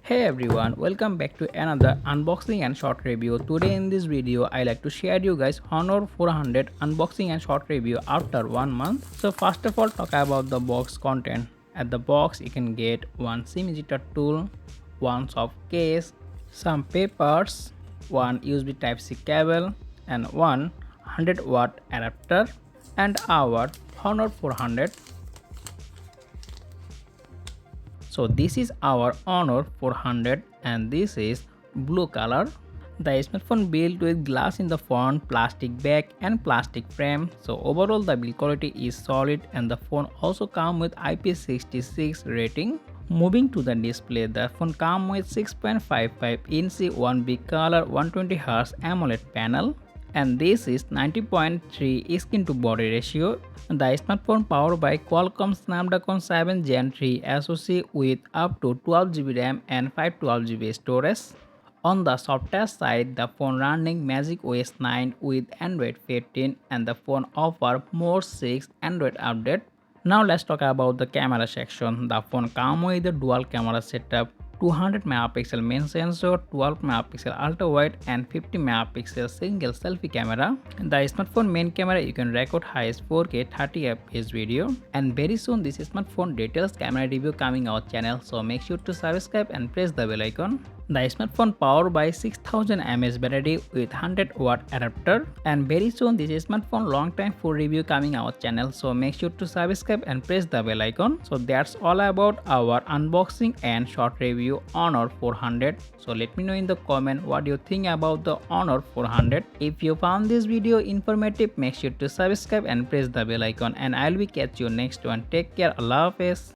Hey everyone, welcome back to another unboxing and short review. Today in this video, I like to share you guys Honor 400 unboxing and short review after 1 month. So first of all, talk about the box content. At the box, you can get one SIM ejector tool, one soft case, some papers, one USB Type-C cable, and one 100-watt adapter, and our Honor 400. So this is our Honor 400 and this is blue color. The smartphone built with glass in the front, plastic back and plastic frame. So overall the build quality is solid and the phone also comes with IP66 rating. Moving to the display, the phone comes with 6.55-inch 1B color 120Hz AMOLED panel, and this is 90.3 skin to body ratio. The smartphone powered by Qualcomm Snapdragon 7 Gen 3 SoC with up to 12GB RAM and 512GB storage. On the software side, the phone running Magic OS 9 with Android 15 and the phone offers more 6 Android update. Now let's talk about the camera section. The phone comes with a dual camera setup, 200 megapixel main sensor, 12 megapixel ultra wide and 50 megapixel single selfie camera. The smartphone main camera you can record highest 4K 30fps video, and very soon this smartphone details camera review coming our channel, so make sure to subscribe and press the bell icon. The smartphone powered by 6000 mAh battery with 100-watt adapter, and very soon this smartphone long time full review coming our channel, so make sure to subscribe and press the bell icon. So that's all about our unboxing and short review Honor 400. So let me know in the comment what you think about the Honor 400. If you found this video informative, make sure to subscribe and press the bell icon, and I'll be catch you next one. Take care. Allah Hafiz.